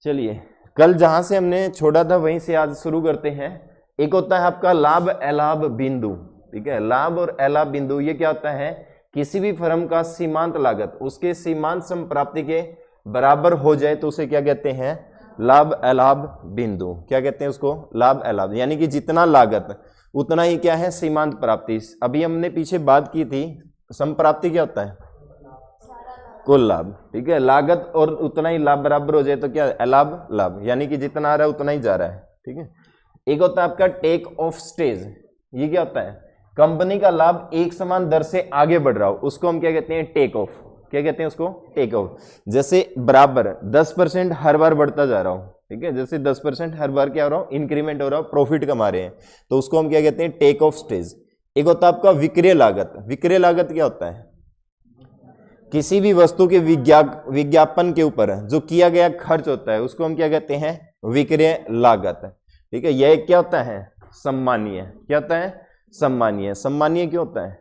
चलिए कल जहां से हमने छोड़ा था वहीं से आज शुरू करते हैं। एक होता है आपका लाभ अलाभ बिंदु, ठीक है। लाभ और अलाभ बिंदु ये क्या होता है, किसी भी फर्म का सीमांत लागत उसके सीमांत संप्राप्ति के बराबर हो जाए तो उसे क्या कहते हैं, लाभ अलाभ बिंदु। क्या कहते हैं उसको, लाभ अलाभ, यानी कि जितना लागत उतना ही क्या है, सीमांत प्राप्ति। अभी हमने पीछे बात की थी संप्राप्ति क्या होता है, कुल लाभ, ठीक है। लागत और उतना ही लाभ बराबर हो जाए तो क्या, अलाभ लाभ, यानी कि जितना आ रहा है उतना ही जा रहा है, ठीक है। एक होता है आपका टेक ऑफ स्टेज, ये क्या होता है, कंपनी का लाभ एक समान दर से आगे बढ़ रहा हो उसको हम क्या कहते हैं, टेक ऑफ। क्या कहते हैं उसको, टेक ऑफ। जैसे बराबर 10% हर बार बढ़ता जा रहा हो, ठीक है, जैसे 10% हर बार क्या हो रहा हो, इंक्रीमेंट हो रहा हो, प्रॉफिट कमा रहे हैं, तो उसको हम क्या कहते हैं, टेक ऑफ स्टेज। एक होता है आपका विक्रय लागत। विक्रय लागत क्या होता है, किसी भी वस्तु के विज्ञापन के ऊपर जो किया गया खर्च होता है उसको हम क्या कहते हैं, विक्रय लागत, ठीक है। यह क्या होता है, सम्मानीय। क्या होता है, सम्मानीय। सम्मानीय क्यों होता है,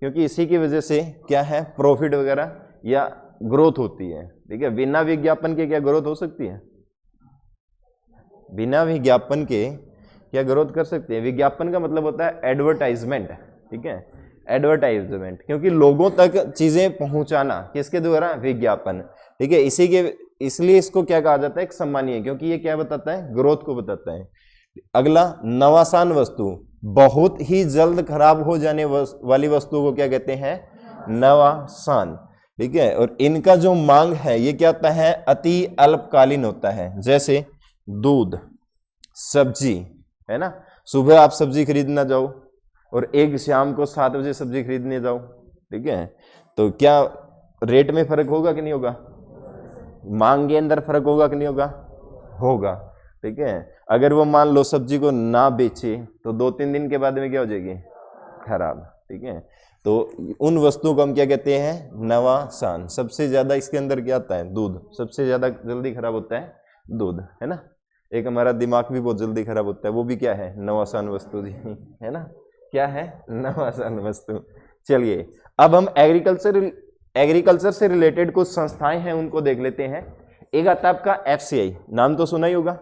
क्योंकि इसी की वजह से क्या है, प्रॉफिट वगैरह या ग्रोथ होती है, ठीक है। बिना विज्ञापन के क्या ग्रोथ हो सकती है, बिना विज्ञापन के क्या ग्रोथ कर सकते हैं। विज्ञापन का मतलब होता है एडवर्टाइजमेंट, ठीक है, एडवर्टाइजमेंट, क्योंकि लोगों तक चीजें पहुंचाना किसके द्वारा, विज्ञापन, ठीक है। इसी के इसलिए इसको क्या कहा जाता है, एक सम्मानीय, क्योंकि ये क्या बताता है, ग्रोथ को बताता है। अगला नवासान वस्तु, बहुत ही जल्द खराब हो जाने वाली वस्तु को क्या कहते हैं, नवासान, ठीक है। और इनका जो मांग है ये क्या होता है, अति अल्पकालीन होता है। जैसे दूध, सब्जी, है ना, सुबह आप सब्जी खरीदना जाओ और एक शाम को 7 बजे सब्जी खरीदने जाओ, ठीक है, तो क्या रेट में फर्क होगा कि नहीं होगा, मांग के अंदर फर्क होगा कि नहीं होगा, होगा, ठीक है। अगर वो मान लो सब्जी को ना बेचे तो 2-3 दिन के बाद में क्या हो जाएगी, खराब, ठीक है। तो उन वस्तुओं को हम क्या कहते हैं, नवासान। सबसे ज्यादा इसके अंदर क्या आता है, दूध, सबसे ज्यादा जल्दी खराब होता है दूध, है ना। एक हमारा दिमाग भी बहुत जल्दी खराब होता है, वो भी क्या है, नवासान वस्तु जी, है ना, क्या है, नवासान वस्तु। चलिए अब हम एग्रीकल्चर से रिलेटेड कुछ संस्थाएं हैं उनको देख लेते हैं। एक आता है आपका FCI, नाम तो सुना ही होगा,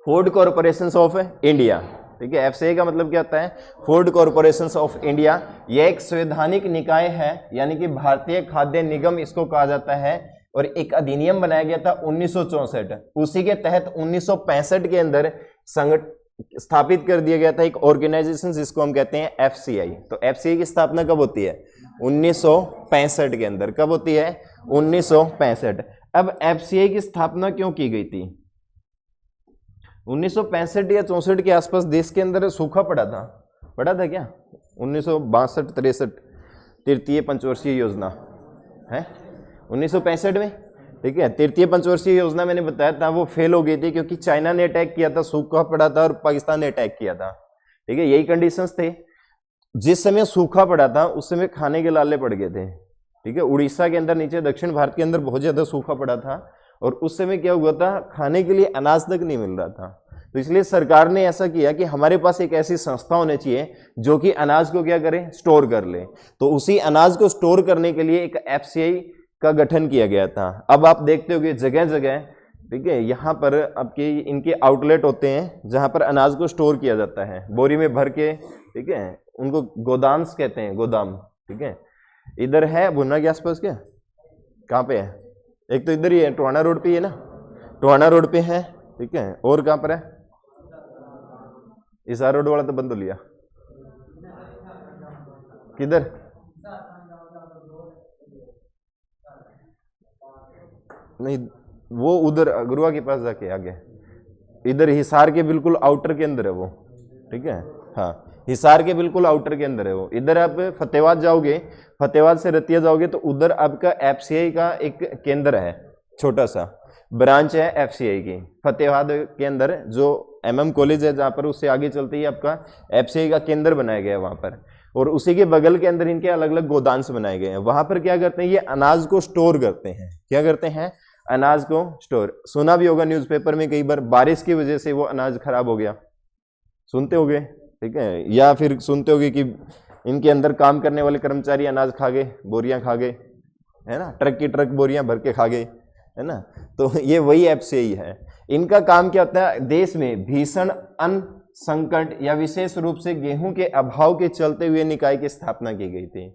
फूड कॉरपोरेशन ऑफ इंडिया, ठीक है। FCI का मतलब क्या होता है, फूड कॉरपोरेशन ऑफ इंडिया। यह एक संवैधानिक निकाय है, यानी कि भारतीय खाद्य निगम इसको कहा जाता है। और एक अधिनियम बनाया गया था 1964, उसी के तहत 1965 के अंदर स्थापित कर दिया गया था एक ऑर्गेनाइजेशन जिसको हम कहते हैं FCI। तो FCI की स्थापना कब होती है, 1965 के अंदर। कब होती है, 1965। अब FCI की स्थापना क्यों की गई थी, 1965 या 64 के आसपास देश के अंदर सूखा पड़ा था क्या, 1962-63 तृतीय पंचवर्षीय योजना है 1965 में, ठीक है। तृतीय पंचवर्षीय योजना मैंने बताया था वो फेल हो गई थी क्योंकि चाइना ने अटैक किया था, सूखा पड़ा था, और पाकिस्तान ने अटैक किया था, ठीक है। यही कंडीशंस थे। जिस समय सूखा पड़ा था उस समय खाने के लाले पड़ गए थे, ठीक है। उड़ीसा के अंदर, नीचे दक्षिण भारत के अंदर बहुत ज्यादा सूखा पड़ा था और उस समय क्या हुआ था, खाने के लिए अनाज तक नहीं मिल रहा था। तो इसलिए सरकार ने ऐसा किया कि हमारे पास एक ऐसी संस्था होनी चाहिए जो कि अनाज को क्या करे, स्टोर कर ले। तो उसी अनाज को स्टोर करने के लिए एक FCI का गठन किया गया था। अब आप देखते होगे जगह जगह, ठीक है, यहाँ पर आपके इनके आउटलेट होते हैं जहाँ पर अनाज को स्टोर किया जाता है बोरी में भर के, ठीक है। उनको गोदाम्स कहते हैं, गोदाम, ठीक है। इधर है भुन्ना के आसपास, क्या कहाँ पे है, एक तो इधर ही है, टोहाना रोड पे है ना, टोहाना रोड पे है, ठीक है। और कहाँ पर है, इसार रोड वाला तो बंद हो लिया, किधर, नहीं वो उधर गुरुआ के पास जाके आगे, इधर हिसार के बिल्कुल आउटर के अंदर है वो, ठीक है। हाँ, हिसार के बिल्कुल आउटर के अंदर है वो। इधर आप फतेहाबाद जाओगे, फतेहाबाद से रतिया जाओगे तो उधर आपका FCI का एक केंद्र है, छोटा सा ब्रांच है FCI की। फतेहाबाद के अंदर जो MM कॉलेज है जहाँ पर, उससे आगे चलते ही आपका FCI का केंद्र बनाया गया है वहाँ पर। और उसी के बगल के अंदर इनके अलग अलग गोदाम्स बनाए गए हैं। वहां पर क्या करते हैं, ये अनाज को स्टोर करते हैं। क्या करते हैं, अनाज को स्टोर। सुना भी होगा न्यूज़पेपर में कई बार, बारिश की वजह से वो अनाज खराब हो गया, सुनते होगे, ठीक है। या फिर सुनते होगे कि इनके अंदर काम करने वाले कर्मचारी अनाज खा गए, बोरियां खा गए, है ना, ट्रक की ट्रक बोरियां भर के खा गए, है ना। तो ये वही एफसीआई है। इनका काम क्या होता है, देश में भीषण अन्न संकट या विशेष रूप से गेहूं के अभाव के चलते हुए निकाय की स्थापना की गई थी।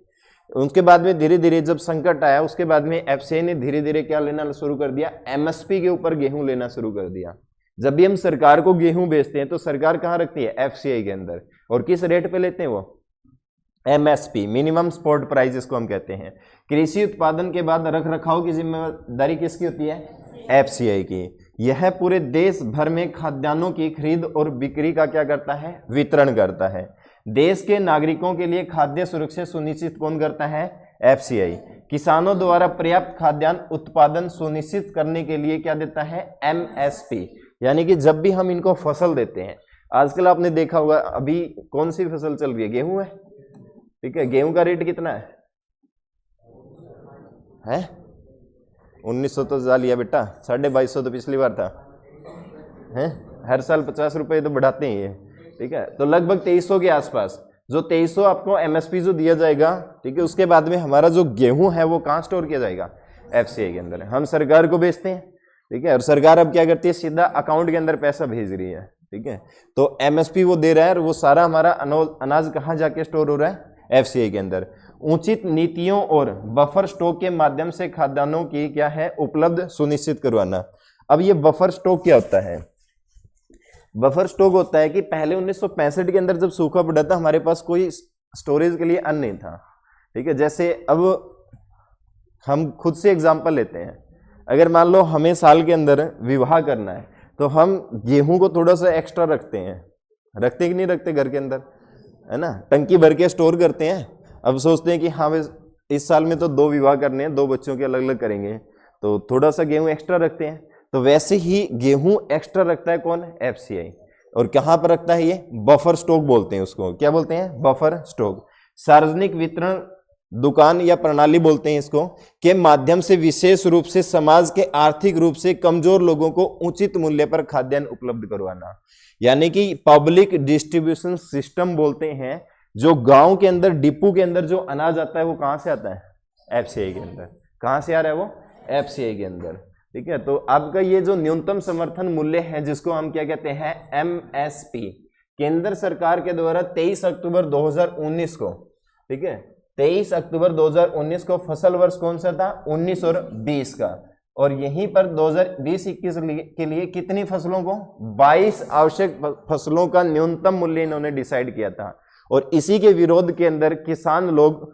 उसके बाद में धीरे धीरे जब संकट आया, उसके बाद में एफसीआई ने धीरे धीरे क्या लेना शुरू कर दिया, एमएसपी के ऊपर गेहूं लेना शुरू कर दिया। जब भी हम सरकार को गेहूं बेचते हैं तो सरकार कहाँ रखती है, एफसीआई के अंदर, और किस रेट पे लेते हैं वो, एमएसपी, मिनिमम सपोर्ट प्राइस इसको हम कहते हैं। कृषि उत्पादन के बाद रख रखाव की जिम्मेदारी किसकी होती है, एफसीआई की। यह पूरे देश भर में खाद्यान्नों की खरीद और बिक्री का क्या करता है, वितरण करता है। देश के नागरिकों के लिए खाद्य सुरक्षा सुनिश्चित कौन करता है, एफसीआई। किसानों द्वारा पर्याप्त खाद्यान्न उत्पादन सुनिश्चित करने के लिए क्या देता है, एमएसपी। यानी कि जब भी हम इनको फसल देते हैं, आजकल आपने देखा होगा अभी कौन सी फसल चल रही है, गेहूं है, ठीक है। गेहूं का रेट कितना है 1900 तो जा लिया बेटा, 2250 तो पिछली बार था, है। हर साल 50 रुपए तो बढ़ाते हैं ये, ठीक है। तो लगभग 2300 के आसपास, जो 2300 आपको एमएसपी जो दिया जाएगा, ठीक है। उसके बाद में हमारा जो गेहूं है वो कहाँ स्टोर किया जाएगा, एफसीआई के अंदर। हम सरकार को बेचते हैं, ठीक है, और सरकार अब क्या करती है, सीधा अकाउंट के अंदर पैसा भेज रही है, ठीक है। तो एमएसपी वो दे रहा है और वो सारा हमारा अनाज कहाँ जाके स्टोर हो रहा है, एफसीआई के अंदर। उचित नीतियों और बफर स्टॉक के माध्यम से खाद्यान्नों की क्या है, उपलब्ध सुनिश्चित करवाना। अब ये बफर स्टॉक क्या होता है, बफर स्टॉक होता है कि पहले 1965 के अंदर जब सूखा पड़ा था, हमारे पास कोई स्टोरेज के लिए अन्न नहीं था, ठीक है। जैसे अब हम खुद से एग्जांपल लेते हैं, अगर मान लो हमें साल के अंदर विवाह करना है तो हम गेहूं को थोड़ा सा एक्स्ट्रा रखते हैं, रखते कि नहीं रखते घर के अंदर, है ना, टंकी भर के स्टोर करते हैं। अब सोचते हैं कि हाँ इस साल में तो 2 विवाह करने हैं, 2 बच्चों के अलग अलग करेंगे, तो थोड़ा सा गेहूं एक्स्ट्रा रखते हैं। तो वैसे ही गेहूं एक्स्ट्रा रखता है कौन, एफसीआई। और कहाँ पर रखता है ये, बफर स्टॉक बोलते हैं उसको, क्या बोलते हैं, बफर स्टॉक। सार्वजनिक वितरण दुकान या प्रणाली बोलते हैं इसको, के माध्यम से विशेष रूप से समाज के आर्थिक रूप से कमजोर लोगों को उचित मूल्य पर खाद्यान्न उपलब्ध करवाना। यानी कि पब्लिक डिस्ट्रीब्यूशन सिस्टम बोलते हैं। जो गांव के अंदर डिपो के अंदर जो अनाज आता है वो कहां से आता है, एफसीआई के अंदर। कहां से आ रहा है वो, एफसीआई के अंदर, ठीक है। तो आपका ये जो न्यूनतम समर्थन मूल्य है, जिसको हम क्या कहते हैं, एमएसपी, केंद्र सरकार के द्वारा 23 अक्टूबर 2019 को, ठीक है, 23 अक्टूबर 2019 को फसल वर्ष कौन सा था, 19 और 20 का। और यहीं पर 2020-21 के लिए कितनी फसलों को, 22 आवश्यक फसलों का न्यूनतम मूल्य इन्होंने डिसाइड किया था। और इसी के विरोध के अंदर किसान लोग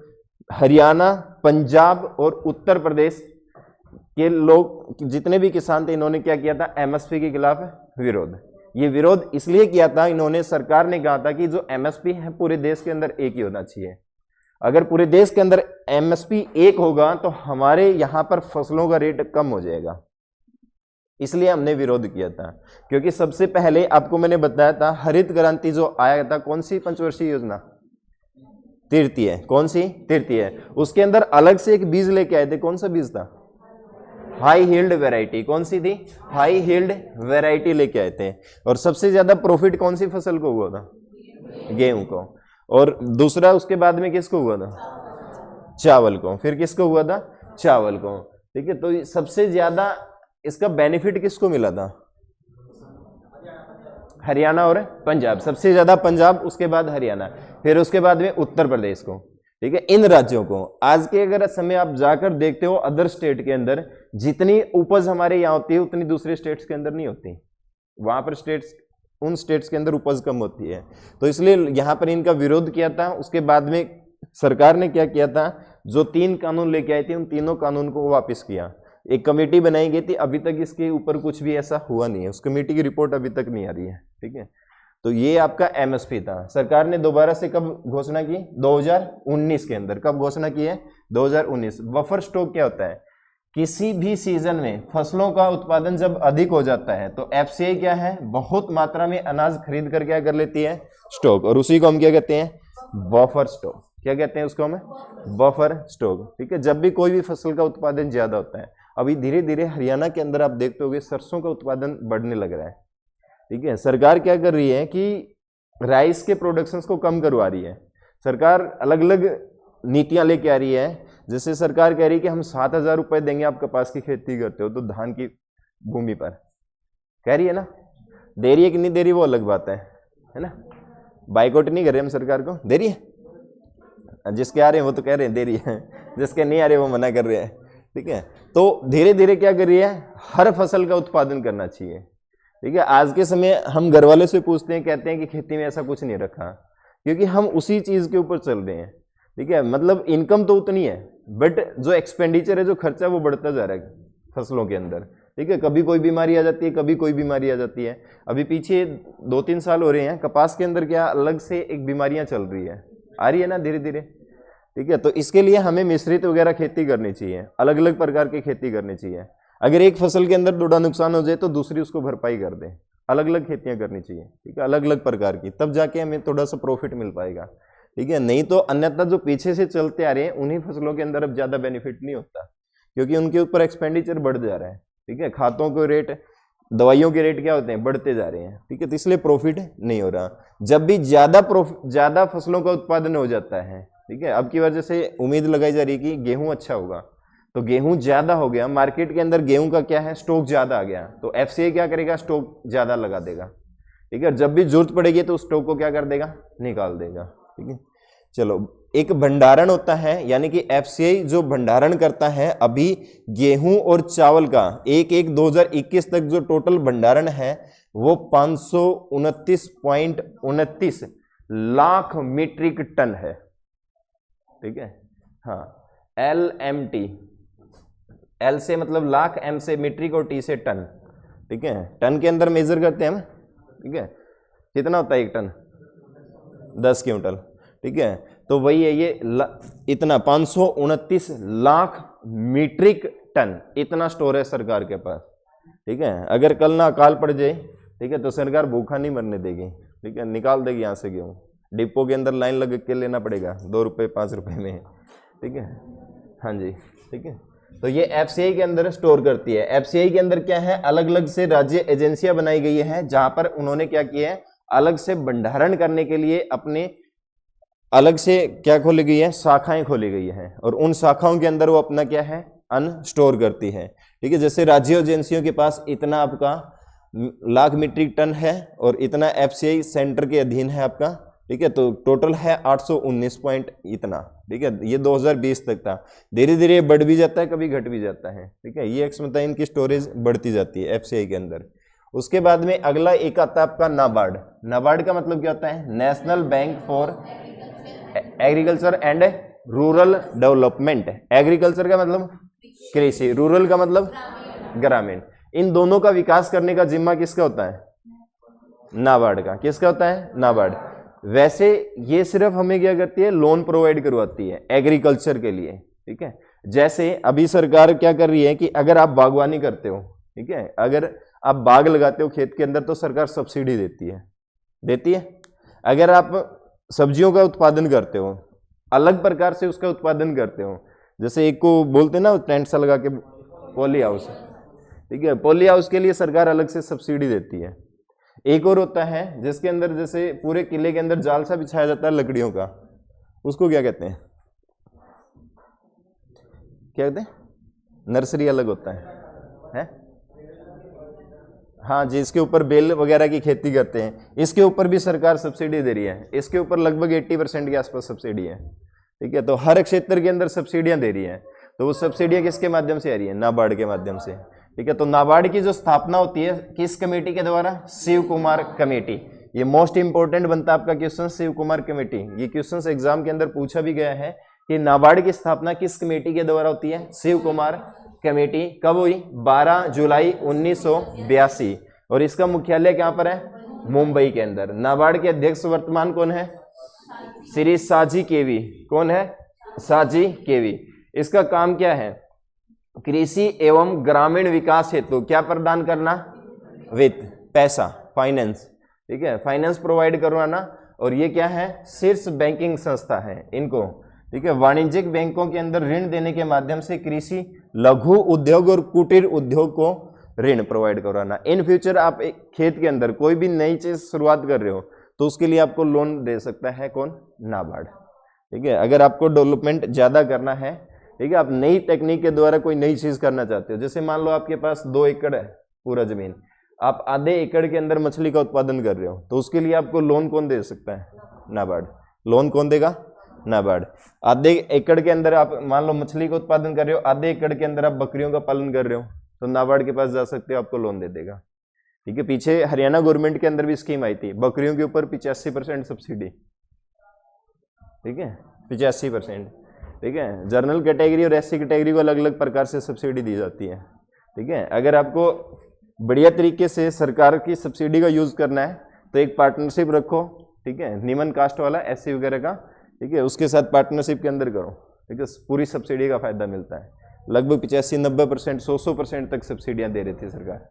हरियाणा, पंजाब और उत्तर प्रदेश के लोग, जितने भी किसान थे, इन्होंने क्या किया था, एमएसपी के खिलाफ विरोध। ये विरोध इसलिए किया था, इन्होंने, सरकार ने कहा था कि जो एमएसपी है पूरे देश के अंदर एक ही होना चाहिए। अगर पूरे देश के अंदर एमएसपी एक होगा तो हमारे यहाँ पर फसलों का रेट कम हो जाएगा। इसलिए हमने विरोध किया था। क्योंकि सबसे पहले आपको मैंने बताया था, हरित क्रांति जो आया था, कौन सी पंचवर्षीय योजना, तृतीय, कौन सी, तृतीय। उसके अंदर अलग से एक बीज लेके आए थे, कौन सा बीज था, हाई हील्ड वेराइटी। कौन सी थी, हाई हील्ड वेराइटी लेके आए थे। और सबसे ज्यादा प्रॉफिट कौन सी फसल को हुआ था, गेहूं को। और दूसरा उसके बाद में किसको हुआ था, चावल को। फिर किसको हुआ था, चावल को, ठीक है। तो सबसे ज्यादा इसका बेनिफिट किसको मिला था, हरियाणा और पंजाब। सबसे ज्यादा पंजाब, उसके बाद हरियाणा, फिर उसके बाद में उत्तर प्रदेश को, ठीक है। इन राज्यों को आज के अगर समय आप जाकर देखते हो, अदर स्टेट के अंदर जितनी उपज हमारे यहाँ होती है उतनी दूसरे स्टेट्स के अंदर नहीं होती। वहां पर स्टेट्स, उन स्टेट्स के अंदर उपज कम होती है। तो इसलिए यहाँ पर इनका विरोध किया था। उसके बाद में सरकार ने क्या किया था, जो 3 कानून लेके आए थे, उन तीनों कानून को वापस किया। एक कमेटी बनाई गई थी, अभी तक इसके ऊपर कुछ भी ऐसा हुआ नहीं है, उस कमेटी की रिपोर्ट अभी तक नहीं आ रही है, ठीक है। तो ये आपका एमएसपी था। सरकार ने दोबारा से कब घोषणा की, 2019 के अंदर। कब घोषणा की है, 2019। बफर स्टॉक क्या होता है, किसी भी सीजन में फसलों का उत्पादन जब अधिक हो जाता है तो एफसीआई क्या है, बहुत मात्रा में अनाज खरीद कर क्या कर लेती है, स्टॉक। और उसी को हम क्या कहते हैं, बफर स्टॉक। क्या कहते हैं उसको, हमें बफर स्टॉक, ठीक है। जब भी कोई भी फसल का उत्पादन ज्यादा होता है, अभी धीरे धीरे हरियाणा के अंदर आप देखते होंगे सरसों का उत्पादन बढ़ने लग रहा है, ठीक है। सरकार क्या कर रही है कि राइस के प्रोडक्शंस को कम करवा रही है। सरकार अलग अलग नीतियां लेके आ रही है, जैसे सरकार कह रही है कि हम 7,000 रुपए देंगे आप कपास की खेती करते हो तो धान की भूमि पर, कह रही है ना, दे रही है कि नहीं दे रही वो अलग बात है ना, बाइकआउट नहीं कर रहे हम सरकार को, दे रही है, जिसके आ रहे हैं वो तो कह रहे हैं दे रही है, जिसके नहीं आ रहे वो मना कर रहे हैं, ठीक है। तो धीरे धीरे क्या कर रही है, हर फसल का उत्पादन करना चाहिए, ठीक है। आज के समय हम घर वाले से पूछते हैं, कहते हैं कि खेती में ऐसा कुछ नहीं रखा, क्योंकि हम उसी चीज के ऊपर चल रहे हैं, ठीक है। मतलब इनकम तो उतनी है बट जो एक्सपेंडिचर है, जो खर्चा वो बढ़ता जा रहा है फसलों के अंदर, ठीक है। कभी कोई बीमारी आ जाती है, कभी कोई बीमारी आ जाती है। अभी पीछे 2-3 साल हो रहे हैं कपास के अंदर क्या अलग से एक बीमारियां चल रही है, आ रही है ना धीरे धीरे, ठीक है। तो इसके लिए हमें मिश्रित वगैरह खेती करनी चाहिए, अलग अलग प्रकार की खेती करनी चाहिए। अगर एक फसल के अंदर थोड़ा नुकसान हो जाए तो दूसरी उसको भरपाई कर दे, अलग अलग खेतियां करनी चाहिए, ठीक है, अलग अलग प्रकार की, तब जाके हमें थोड़ा सा प्रॉफिट मिल पाएगा, ठीक है। नहीं तो अन्यथा जो पीछे से चलते आ रहे हैं उन्हीं फसलों के अंदर अब ज्यादा बेनिफिट नहीं होता, क्योंकि उनके ऊपर एक्सपेंडिचर बढ़ जा रहा है, ठीक है। खातों के रेट, दवाइयों के रेट क्या होते हैं, बढ़ते जा रहे हैं, ठीक है। तो इसलिए प्रॉफिट नहीं हो रहा। जब भी ज्यादा फसलों का उत्पादन हो जाता है, ठीक है, अब की वजह से उम्मीद लगाई जा रही है कि गेहूं अच्छा होगा, तो गेहूं ज्यादा हो गया, मार्केट के अंदर गेहूं का क्या है, स्टॉक ज्यादा आ गया, तो एफसीआई क्या करेगा, स्टॉक ज्यादा लगा देगा, ठीक है। जब भी जरूरत पड़ेगी तो उस स्टॉक को क्या कर देगा, निकाल देगा, ठीक है। चलो, एक भंडारण होता है, यानी कि एफसीआई जो भंडारण करता है अभी गेहूं और चावल का 1/1/2021 तक जो टोटल भंडारण है वो 529.29 लाख मीट्रिक टन है, ठीक है। हाँ, LMT, L से मतलब लाख, M से मीट्रिक और T से टन, ठीक है। टन के अंदर मेजर करते हैं हम, ठीक है। कितना होता है एक टन, 10 क्विंटल, ठीक है। तो वही है ये इतना 529 लाख मीट्रिक टन, इतना स्टोर है सरकार के पास, ठीक है। अगर कल ना अकाल पड़ जाए, ठीक है, तो सरकार भूखा नहीं मरने देगी, ठीक है, निकाल देगी यहाँ से गेहूँ, डिपो के अंदर लाइन लग के लेना पड़ेगा 2 रुपये 5 रुपये में, ठीक है। हाँ जी, ठीक है। तो ये एफसीआई के अंदर स्टोर करती है। एफसीआई के अंदर क्या है, अलग अलग से राज्य एजेंसियां बनाई गई है, जहां पर उन्होंने क्या किया है, अलग से भंडारण करने के लिए अपने अलग से क्या खोली गई है, शाखाएं खोली गई है, और उन शाखाओं के अंदर वो अपना क्या है, अन्न स्टोर करती है, ठीक है। जैसे राज्य एजेंसियों के पास इतना आपका लाख मीट्रिक टन है और इतना एफसीआई सेंटर के अधीन है आपका, ठीक है। तो टोटल है 819 पॉइंट इतना, ठीक है। ये 2020 तक था, धीरे धीरे बढ़ भी जाता है, कभी घट भी जाता है, ठीक है। ये मतलब इनकी स्टोरेज बढ़ती जाती है एफसीआई के अंदर। उसके बाद में अगला एक आता है आपका नाबार्ड। नाबार्ड का मतलब क्या होता है, national bank for agriculture and rural development. Agriculture का मतलब कृषि, रूरल का मतलब ग्रामीण। इन दोनों का विकास करने का जिम्मा किसका होता है, नाबार्ड का। किसका होता है, नाबार्ड। वैसे ये सिर्फ हमें क्या करती है, लोन प्रोवाइड करवाती है एग्रीकल्चर के लिए, ठीक है। जैसे अभी सरकार क्या कर रही है कि अगर आप बागवानी करते हो, ठीक है, अगर आप बाग लगाते हो खेत के अंदर तो सरकार सब्सिडी देती है। अगर आप सब्जियों का उत्पादन करते हो, अलग प्रकार से उसका उत्पादन करते हो, जैसे एक को बोलते हैं ना टेंट सा लगा के पॉली हाउस, ठीक है, पॉली हाउस के लिए सरकार अलग से सब्सिडी देती है। एक और होता है जिसके अंदर जैसे पूरे किले के अंदर जाल सा बिछाया जाता है लकड़ियों का, उसको क्या कहते हैं, क्या कहते हैं, नर्सरी अलग होता है? हाँ जी, इसके ऊपर बेल वगैरह की खेती करते हैं, इसके ऊपर भी सरकार सब्सिडी दे रही है। इसके ऊपर लगभग 80% के आसपास सब्सिडी है, ठीक है। तो हर क्षेत्र के अंदर सब्सिडियां दे रही है, तो वो सब्सिडियां किसके माध्यम से आ रही है, नाबार्ड के माध्यम से, ठीक है। तो नाबार्ड की जो स्थापना होती है किस कमेटी के द्वारा, शिव कुमार कमेटी। ये मोस्ट इंपोर्टेंट बनता है आपका क्वेश्चन, शिव कुमार कमेटी। ये क्वेश्चन एग्जाम के अंदर पूछा भी गया है कि नाबार्ड की स्थापना किस कमेटी के द्वारा होती है, शिव कुमार कमेटी। कब हुई, 12 जुलाई 1982, और इसका मुख्यालय कहां पर है, मुंबई के अंदर। नाबार्ड के अध्यक्ष वर्तमान कौन है, श्री साजी केवी। कौन है, साजी केवी। इसका काम क्या है, कृषि एवं ग्रामीण विकास हेतु क्या प्रदान करना, वित्त, पैसा, फाइनेंस, ठीक है, फाइनेंस प्रोवाइड करवाना। और ये क्या है, शीर्ष बैंकिंग संस्था है इनको, ठीक है। वाणिज्यिक बैंकों के अंदर ऋण देने के माध्यम से कृषि, लघु उद्योग और कुटीर उद्योग को ऋण प्रोवाइड करवाना। इन फ्यूचर आप एक खेत के अंदर कोई भी नई चीज शुरुआत कर रहे हो तो उसके लिए आपको लोन दे सकता है कौन, नाबार्ड, ठीक है। अगर आपको डेवलपमेंट ज्यादा करना है, ठीक है, आप नई टेक्निक के द्वारा कोई नई चीज करना चाहते हो, जैसे मान लो आपके पास 2 एकड़ है पूरा जमीन, आप आधे एकड़ के अंदर मछली का उत्पादन कर रहे हो, तो उसके लिए आपको लोन कौन दे सकता है? नाबार्ड। लोन कौन देगा? नाबार्ड। आधे एकड़ के अंदर आप मान लो मछली का उत्पादन कर रहे हो, आधे एकड़ के अंदर आप बकरियों का पालन कर रहे हो, तो नाबार्ड के पास जा सकते हो, आपको लोन दे देगा। ठीक है, पीछे हरियाणा गवर्नमेंट के अंदर भी स्कीम आई थी, बकरियों के ऊपर 85% सब्सिडी। ठीक है, 85%। ठीक है, जनरल कैटेगरी और एससी कैटेगरी को अलग अलग प्रकार से सब्सिडी दी जाती है। ठीक है, अगर आपको बढ़िया तरीके से सरकार की सब्सिडी का यूज करना है तो एक पार्टनरशिप रखो, ठीक है, निम्न कास्ट वाला एससी वगैरह का, ठीक है, उसके साथ पार्टनरशिप के अंदर करो, ठीक है, पूरी सब्सिडी का फायदा मिलता है। लगभग 85-90%, 100% तक सब्सिडियां दे रही थी सरकार।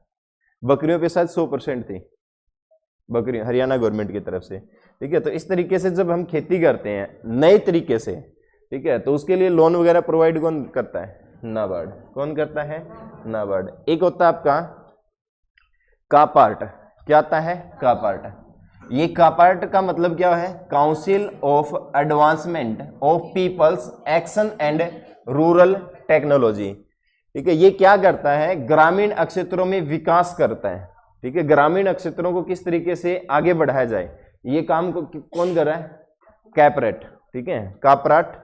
बकरियों पे शायद 100% थी बकरी, हरियाणा गवर्नमेंट की तरफ से। ठीक है, तो इस तरीके से जब हम खेती करते हैं नए तरीके से, ठीक है, तो उसके लिए लोन वगैरह प्रोवाइड कौन करता है? नाबार्ड। कौन करता है? नाबार्ड। एक होता है आपका कापार्ट। क्या आता है? कापार्ट। ये कापार्ट का मतलब क्या है? Council of advancement of people's action and rural technology. ठीक है, ये क्या करता है? ग्रामीण क्षेत्रों में विकास करता है। ठीक है, ग्रामीण क्षेत्रों को किस तरीके से आगे बढ़ाया जाए, ये काम को कौन कर रहा है? कैपरेट। ठीक है, कापार्ट।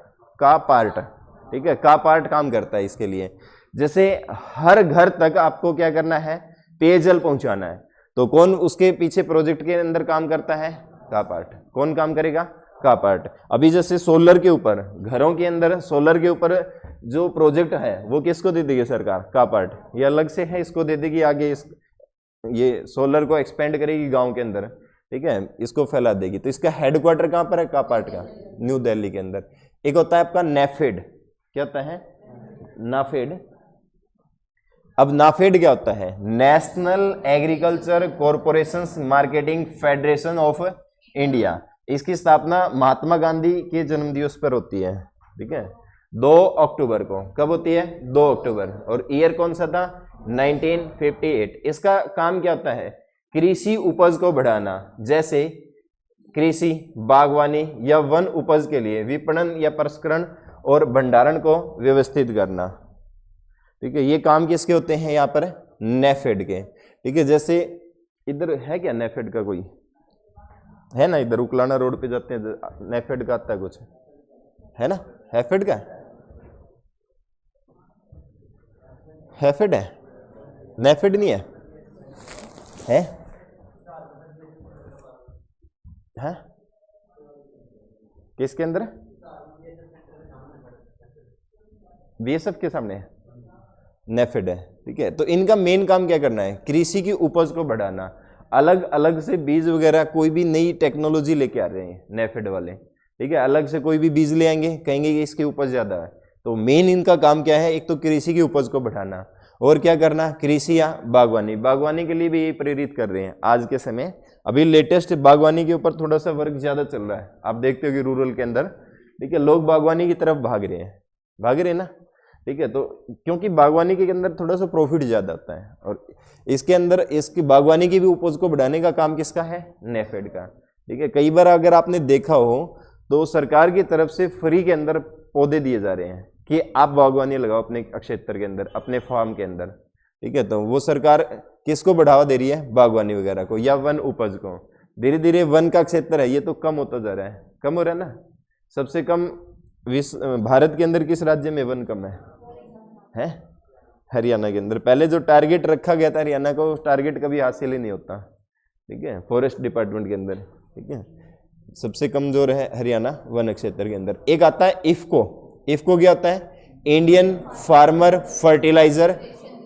ठीक है, कापार्ट काम करता है इसके लिए। जैसे हर घर तक आपको क्या करना है? पेयजल पहुंचाना है, तो कौन उसके पीछे प्रोजेक्ट के अंदर काम करता है? कापार्ट। कौन काम करेगा? कापार्ट। अभी जैसे सोलर के ऊपर, घरों के अंदर सोलर के ऊपर जो प्रोजेक्ट है वो किसको दे देगी सरकार? कापार्ट। ये अलग से है, इसको दे देगी आगे, ये सोलर को एक्सपेंड करेगी गांव के अंदर। ठीक है, इसको फैला देगी। तो इसका हेडक्वार्टर कहां पर है? कापार्ट का, न्यू दिल्ली के अंदर। एक होता है आपका नेफेड। क्या होता है? नाफेड। अब नाफेड क्या होता है? National agriculture corporations marketing federation of India. इसकी स्थापना महात्मा गांधी के जन्मदिवस पर होती है। ठीक है, 2 अक्टूबर को। कब होती है? 2 अक्टूबर। और ईयर कौन सा था? 1958। इसका काम क्या होता है? कृषि उपज को बढ़ाना, जैसे कृषि, बागवानी या वन उपज के लिए विपणन या प्रसंस्करण और भंडारण को व्यवस्थित करना। ठीक है, ये काम किसके होते हैं यहाँ पर? नेफेड के। ठीक है, जैसे इधर है क्या नेफेड का कोई? है ना, इधर उकलाना रोड पे जाते हैं, नेफेड का आता है कुछ, है ना? हैफेड का हैफेड है, नेफेड नहीं है? है किसके अंदर? बीएसएफ के सामने है, नेफेड है। ठीक है, तो इनका मेन काम क्या करना है? कृषि की उपज को बढ़ाना। अलग अलग से बीज वगैरह कोई भी नई टेक्नोलॉजी लेके आ रहे हैं नेफेड वाले। ठीक है, अलग से कोई भी बीज ले आएंगे, कहेंगे कि इसकी उपज ज्यादा है। तो मेन इनका काम क्या है? एक तो कृषि की उपज को बढ़ाना, और क्या करना? कृषि या बागवानी। बागवानी के लिए भी ये प्रेरित कर रहे हैं आज के समय। अभी लेटेस्ट बागवानी के ऊपर थोड़ा सा वर्क ज्यादा चल रहा है, आप देखते हो कि रूरल के अंदर, ठीक है, लोग बागवानी की तरफ भाग रहे हैं ना। ठीक है, तो क्योंकि बागवानी के अंदर थोड़ा सा प्रॉफिट ज्यादा आता है, और इसके अंदर इसकी बागवानी की भी उपज को बढ़ाने का काम किसका है? नेफेड का। ठीक है, कई बार अगर आपने देखा हो तो सरकार की तरफ से फ्री के अंदर पौधे दिए जा रहे हैं कि आप बागवानी लगाओ अपने क्षेत्र के अंदर, अपने फार्म के अंदर। ठीक है, तो वो सरकार किसको बढ़ावा दे रही है? बागवानी वगैरह को या वन उपज को। धीरे धीरे वन का क्षेत्र है ये तो कम होता जा रहा है, कम हो रहा है ना। सबसे कम भारत के अंदर किस राज्य में वन कम है? हरियाणा के अंदर। पहले जो टारगेट रखा गया था हरियाणा को, टारगेट कभी हासिल ही नहीं होता। ठीक है, फॉरेस्ट डिपार्टमेंट के अंदर। ठीक है, सबसे कमजोर है हरियाणा वन क्षेत्र के अंदर। एक आता है इफको। इफको क्या होता है? Indian farmer fertiliser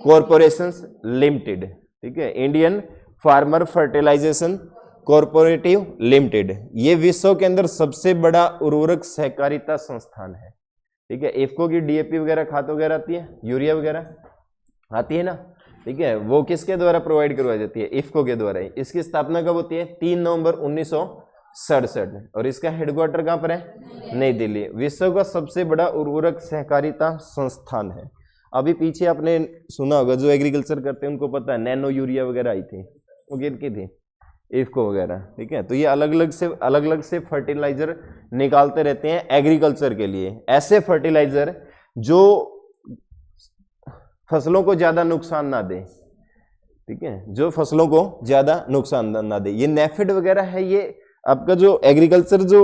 corporation limited. ठीक है, Indian farmer fertilisation corporative limited. ये विश्व के अंदर सबसे बड़ा उर्वरक सहकारिता संस्थान है। ठीक है, इफको की डीएपी वगैरह खाद वगैरह आती है, यूरिया वगैरह आती है ना। ठीक है, वो किसके द्वारा प्रोवाइड करवाई जाती है? इफको के द्वारा ही। इसकी स्थापना कब होती है? 3 नवंबर 1967। और इसका हेडक्वार्टर कहां पर है? नई दिल्ली। विश्व का सबसे बड़ा उर्वरक सहकारिता संस्थान है। अभी पीछे आपने सुना होगा, जो एग्रीकल्चर करते हैं उनको पता है, नैनो यूरिया वगैरह आई थी, वो किनकी थी? इफको वगैरह। ठीक है, तो ये अलग अलग से फर्टिलाइजर निकालते रहते हैं एग्रीकल्चर के लिए। ऐसे फर्टिलाइजर जो फसलों को ज्यादा नुकसान ना दे, ठीक है, जो फसलों को ज्यादा नुकसान ना दे। ये नेफेड वगैरह है, ये आपका जो एग्रीकल्चर जो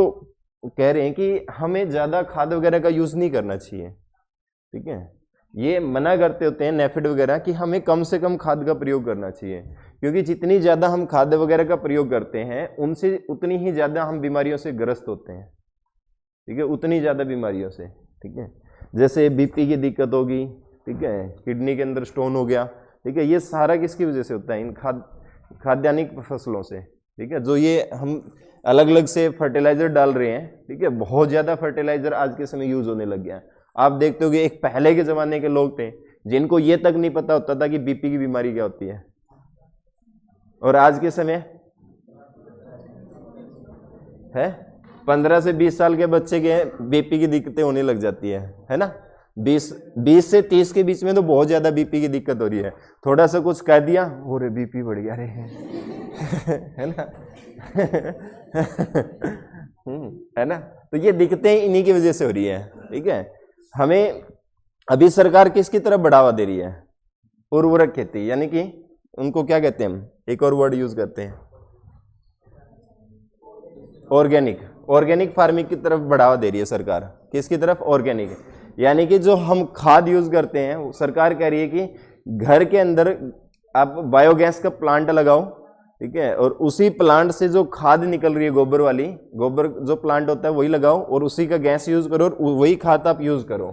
कह रहे हैं कि हमें ज्यादा खाद वगैरह का यूज नहीं करना चाहिए, ठीक है, ये मना करते होते हैं नेफेड वगैरह कि हमें कम से कम खाद का प्रयोग करना चाहिए, क्योंकि जितनी ज्यादा हम खाद वगैरह का प्रयोग करते हैं उनसे उतनी ही ज्यादा हम बीमारियों से ग्रस्त होते हैं, ठीक है, उतनी ज्यादा बीमारियों से, ठीक है, जैसे बीपी की दिक्कत होगी, ठीक है, किडनी के अंदर स्टोन हो गया, ठीक है, ये सारा किसकी वजह से होता है, इन खाद्यान्निक फसलों से, ठीक है, जो ये हम अलग अलग से फर्टिलाइजर डाल रहे हैं, ठीक है, बहुत ज्यादा फर्टिलाइजर आज के समय यूज होने लग गया है। आप देखते हो कि एक पहले के जमाने के लोग थे जिनको ये तक नहीं पता होता था कि बीपी की बीमारी क्या होती है, और आज के समय है 15 से 20 साल के बच्चे के बीपी की दिक्कतें होने लग जाती है ना। 20 से 30 के बीच में तो बहुत ज्यादा बीपी की दिक्कत हो रही है, थोड़ा सा कुछ कह दिया और बीपी बढ़ गया रे है ना है ना। तो ये दिक्कतें इन्हीं की वजह से हो रही है, ठीक है। हमें अभी सरकार किसकी तरफ बढ़ावा दे रही है, उर्वरक खेती, यानी कि उनको क्या कहते हैं, हम एक और वर्ड यूज करते हैं ऑर्गेनिक फार्मिंग की तरफ बढ़ावा दे रही है सरकार। किसकी तरफ, ऑर्गेनिक, यानी कि जो हम खाद यूज करते हैं सरकार कह रही है कि घर के अंदर आप बायोगैस का प्लांट लगाओ, ठीक है, और उसी प्लांट से जो खाद निकल रही है गोबर वाली, गोबर जो प्लांट होता है वही लगाओ और उसी का गैस यूज करो और वही खाद आप यूज करो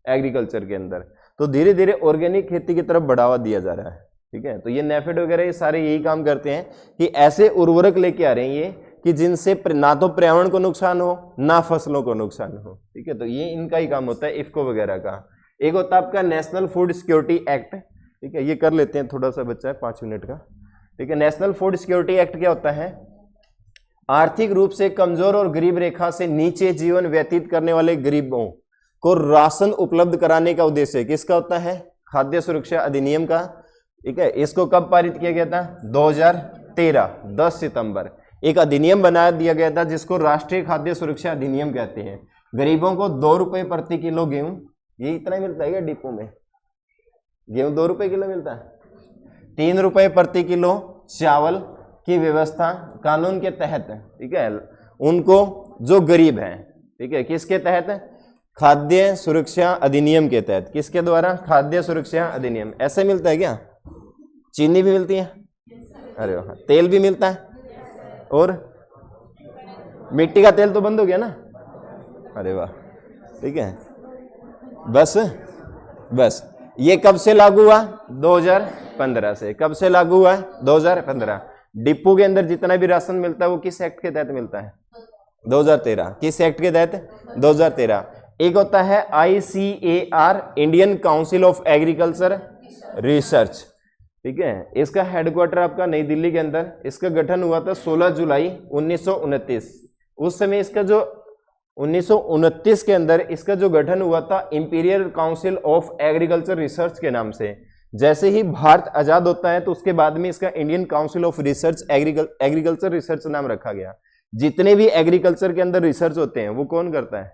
एग्रीकल्चर के अंदर। तो धीरे धीरे ऑर्गेनिक खेती की तरफ बढ़ावा दिया जा रहा है, ठीक है। तो ये नेफेड वगैरह ये सारे यही काम करते हैं कि ऐसे उर्वरक लेके आ रहे हैं ये कि जिनसे ना तो पर्यावरण को नुकसान हो ना फसलों को नुकसान हो, ठीक है। तो ये इनका ही काम होता है इफको वगैरह का। एक होता है आपका नेशनल फूड सिक्योरिटी एक्ट, ठीक है, ये कर लेते हैं, थोड़ा सा बच्चा है 5 मिनट का, ठीक है। नेशनल फूड सिक्योरिटी एक्ट क्या होता है, आर्थिक रूप से कमजोर और गरीब रेखा से नीचे जीवन व्यतीत करने वाले गरीबों को राशन उपलब्ध कराने का उद्देश्य किसका होता है, खाद्य सुरक्षा अधिनियम का, ठीक है। इसको कब पारित किया गया था, 2013 10 सितंबर एक अधिनियम बना दिया गया था जिसको राष्ट्रीय खाद्य सुरक्षा अधिनियम कहते हैं। गरीबों को 2 रुपए प्रति किलो गेहूं, ये इतना ही मिलता है क्या डिपो में, गेहूं 2 रुपए किलो मिलता है, 3 रुपए प्रति किलो चावल की व्यवस्था कानून के तहत, ठीक है, उनको जो गरीब हैं, ठीक है, किसके तहत, खाद्य सुरक्षा अधिनियम के तहत, किसके द्वारा, खाद्य सुरक्षा अधिनियम। ऐसे मिलता है क्या, चीनी भी मिलती है, अरे वाह, तेल भी मिलता है, और मिट्टी का तेल तो बंद हो गया ना, अरे वाह, ठीक है। बस ये कब से लागू हुआ, 2015 से। कब से लागू हुआ, 2015। डिपो के अंदर जितना भी राशन मिलता है वो किस एक्ट के तहत मिलता है, 2013। किस एक्ट के तहत, 2013। एक होता है ICAR, Indian council of agriculture research, ठीक है। इसका हेडक्वार्टर आपका नई दिल्ली के अंदर, इसका गठन हुआ था 16 जुलाई 1929। उस समय इसका जो 1929 के अंदर इसका जो गठन हुआ था imperial council of agriculture research के नाम से। जैसे ही भारत आजाद होता है तो उसके बाद में इसका Indian council of research agriculture research नाम रखा गया। जितने भी एग्रीकल्चर के अंदर रिसर्च होते हैं वो कौन करता है,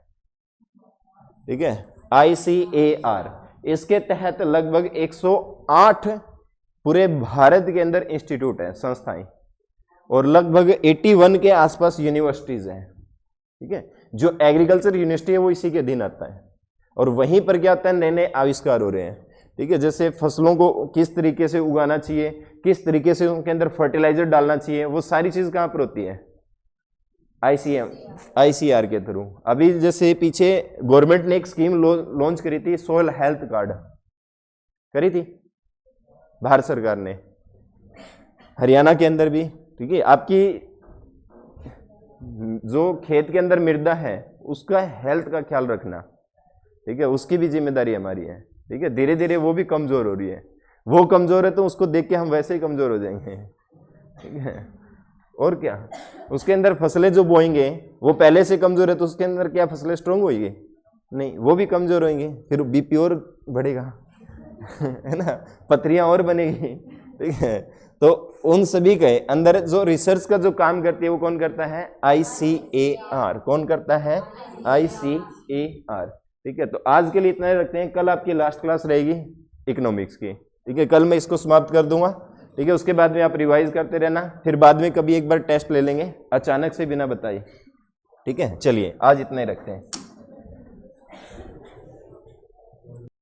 ठीक है, ICAR। इसके तहत लगभग 108 पूरे भारत के अंदर इंस्टीट्यूट है, संस्थाएं, और लगभग 81 के आसपास यूनिवर्सिटीज हैं, ठीक है। जो एग्रीकल्चर यूनिवर्सिटी है वो इसी के अधीन आता है, और वहीं पर क्या होता है, नए नए आविष्कार हो रहे हैं, ठीक है। जैसे फसलों को किस तरीके से उगाना चाहिए, किस तरीके से उनके अंदर फर्टिलाइजर डालना चाहिए, वो सारी चीज कहाँ पर होती है, ICAR के थ्रू। अभी जैसे पीछे गवर्नमेंट ने एक स्कीम लॉन्च करी थी, सोयल हेल्थ कार्ड करी थी भारत सरकार ने, हरियाणा के अंदर भी, ठीक है। आपकी जो खेत के अंदर मृदा है उसका हेल्थ का ख्याल रखना, ठीक है, उसकी भी जिम्मेदारी हमारी है, ठीक है। धीरे धीरे वो भी कमजोर हो रही है, वो कमजोर है तो उसको देख के हम वैसे ही कमजोर हो जाएंगे, ठीक है। और क्या, उसके अंदर फसलें जो बोएंगे वो पहले से कमजोर है तो उसके अंदर क्या फसलें स्ट्रांग होगी, नहीं, वो भी कमजोर होंगी, फिर बीपी और बढ़ेगा है ना, पथरियां और बनेगी, ठीक है। तो उन सभी के अंदर जो रिसर्च का जो काम करती है वो कौन करता है, ICAR। कौन करता है, ICAR, ठीक है, तो आज के लिए इतना ही रखते हैं। कल आपकी लास्ट क्लास रहेगी इकोनॉमिक्स की, ठीक है, कल मैं इसको समाप्त कर दूंगा, ठीक है। उसके बाद में आप रिवाइज करते रहना, फिर बाद में कभी एक बार टेस्ट ले लेंगे अचानक से बिना बताए, ठीक है। चलिए आज इतना ही रखते हैं।